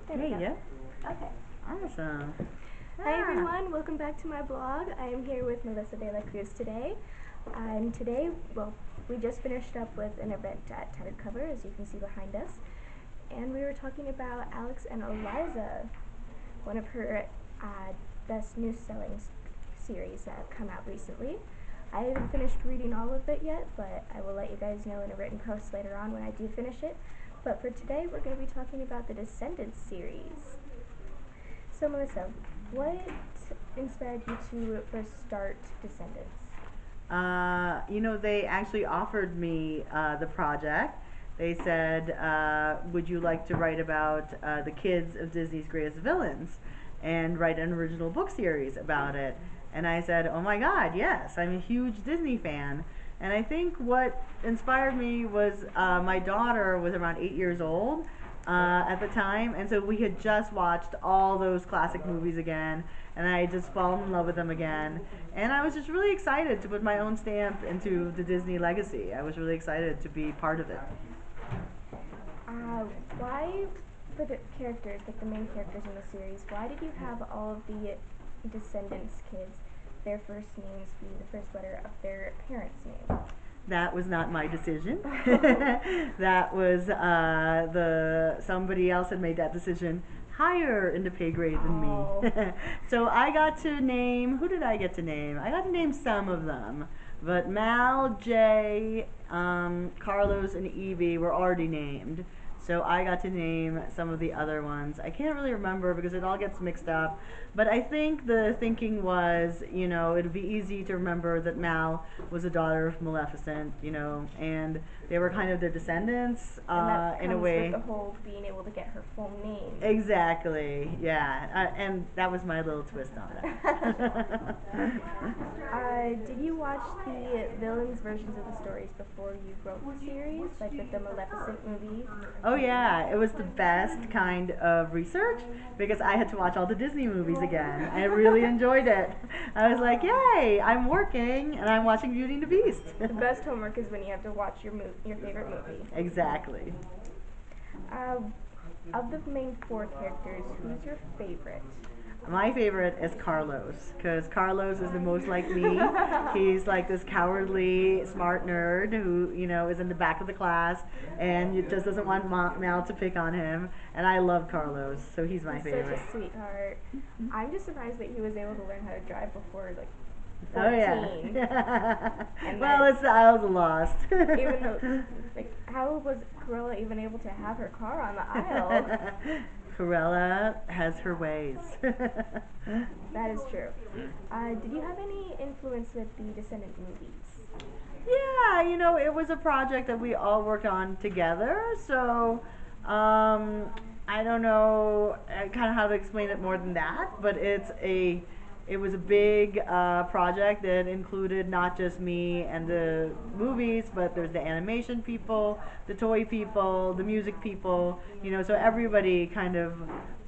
There we go. Yeah. Okay. Awesome. Hi everyone, welcome back to my blog. I am here with Melissa De La Cruz today. And today, we just finished up with an event at Tattered Cover, as you can see behind us. And we were talking about Alex and Eliza, one of her best news-selling series that have come out recently. I haven't finished reading all of it yet, but I will let you guys know in a written post later on when I do finish it. But for today, we're going to be talking about the Descendants series. So Melissa, what inspired you to first start Descendants? They actually offered me the project. They said, would you like to write about the kids of Disney's greatest villains and write an original book series about it? And I said, oh my God, yes, I'm a huge Disney fan. And I think what inspired me was my daughter was around 8 years old at the time, and so we had just watched all those classic movies again, and I had just fallen in love with them again. And I was just really excited to put my own stamp into the Disney legacy. I was really excited to be part of it. Why, for the characters, like the main characters in the series, why did you have all of the Descendants kids, their first names be the first letter of their parents' name? That was not my decision. That was somebody else had made that decision higher in the pay grade than me. So I got to name, who did I get to name? I got to name some of them, but Mal, Jay, Carlos, and Evie were already named. So I got to name some of the other ones. I can't really remember because it all gets mixed up. But I think the thinking was, it'd be easy to remember that Mal was a daughter of Maleficent, and they were kind of their descendants in a way. With the whole being able to get her full name. Exactly, yeah. And that was my little twist on it. Did you watch the villains' versions of the stories before you wrote the series, like with the Maleficent movies? Oh yeah, it was the best kind of research because I had to watch all the Disney movies again. I really enjoyed it. I was like, yay, I'm working and I'm watching Beauty and the Beast. The best homework is when you have to watch your favorite movie. Exactly. Of the main four characters, who's your favorite? My favorite is Carlos, because Carlos is the most like me. He's like this cowardly, smart nerd who, is in the back of the class and just doesn't want Mal to pick on him. And I love Carlos, so he's my favorite. Such a sweetheart. I'm just surprised that he was able to learn how to drive before, 14. Oh yeah. Well, it's the Isles of Lost. Even though, how was Cruella even able to have her car on the aisle? Cruella has her ways. That is true. Did you have any influence with the Descendant movies? Yeah, it was a project that we all worked on together, so I don't know kind of how to explain it more than that, but it was a big project that included not just me and the movies, but there's the animation people, the toy people, the music people, so everybody kind of,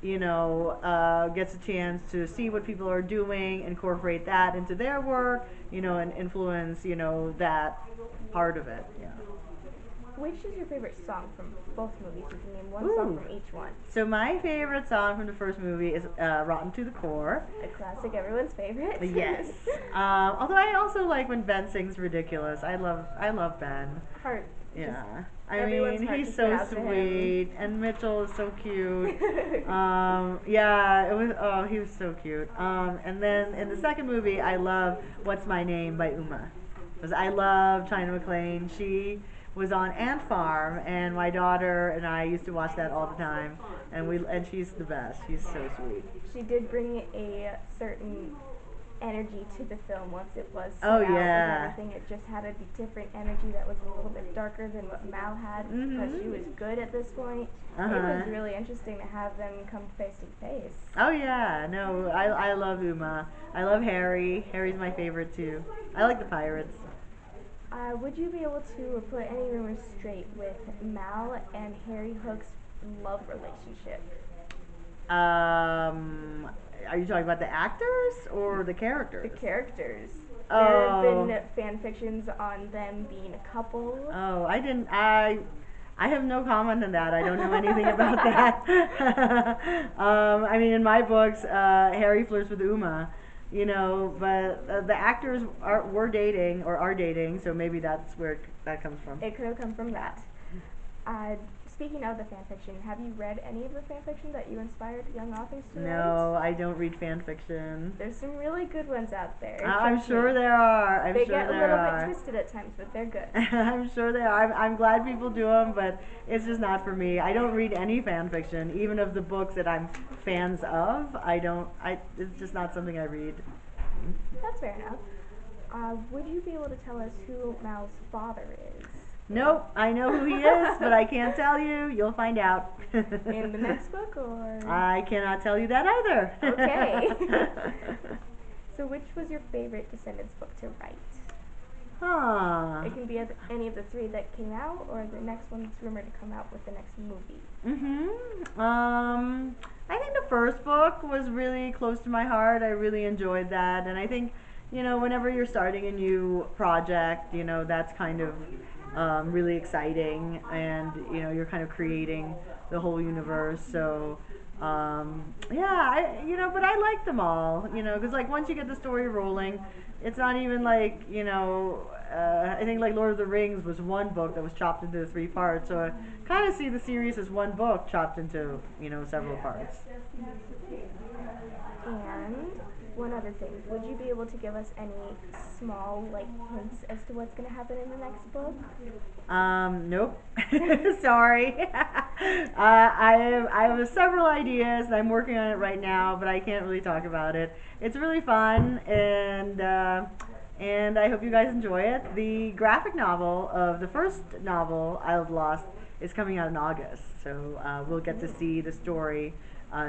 gets a chance to see what people are doing, incorporate that into their work, and influence, that part of it. Yeah. Which is your favorite song from both movies? You can name one song from each one. So my favorite song from the first movie is Rotten to the Core. A classic, everyone's favorite. Yes. Although I also like when Ben sings Ridiculous. I love Ben. Heart. Yeah. I mean, he's so sweet, and Mitchell is so cute. He was so cute. And then in the second movie, I love What's My Name by Uma. Because I love China McClain. She was on Ant Farm, and my daughter and I used to watch that all the time, and she's the best. She's so sweet. She did bring a certain energy to the film once it was set out and everything. It just had a different energy that was a little bit darker than what Mal had because she was good at this point. It was really interesting to have them come face to face. Oh yeah, no, I love Uma. I love Harry. Harry's my favorite too. I like the pirates. Would you be able to put any rumors straight with Mal and Harry Hook's love relationship? Are you talking about the actors or the characters? The characters. There have been fan fictions on them being a couple. Oh, I I have no comment on that. I don't know anything about that. I mean, in my books, Harry flirts with Uma, you know, but the actors were dating or are dating, so maybe that's where that comes from. It could have come from that. Speaking of the fan fiction, have you read any of the fan fiction that you inspired young authors to write? No, I don't read fan fiction. There's some really good ones out there. I'm sure there are. They get a little bit twisted at times, but they're good. I'm sure they are. I'm glad people do them, but it's just not for me. I don't read any fan fiction, even of the books that I'm fans of. It's just not something I read. That's fair enough. Would you be able to tell us who Mal's father is? Nope, I know who he is, but I can't tell you. You'll find out. In the next book, or? I cannot tell you that either. Okay. So which was your favorite Descendants book to write? It can be any of the 3 that came out, or the next one that's rumored to come out with the next movie. I think the first book was really close to my heart. I really enjoyed that, and I think, you know, whenever you're starting a new project, you know, that's kind of really exciting, and you know, you're kind of creating the whole universe. So yeah, but I like them all, you know, because like once you get the story rolling, it's not even like, you know, I think like Lord of the Rings was one book that was chopped into 3 parts, so I kind of see the series as one book chopped into, you know, several parts. And one other thing, would you be able to give us any small like hints as to what's going to happen in the next book? Nope. Sorry. I have several ideas and I'm working on it right now, but I can't really talk about it. It's really fun, and I hope you guys enjoy it. The graphic novel of the first novel, Isle of Lost, is coming out in August, so we'll get to see the story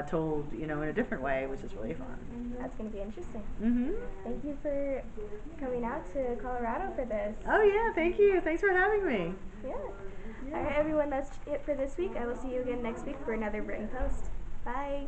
told, you know, in a different way, which is really fun. That's going to be interesting. Mm-hmm. Thank you for coming out to Colorado for this. Oh yeah, thank you. Thanks for having me. Yeah. All right, everyone, that's it for this week. I will see you again next week for another written post. Bye.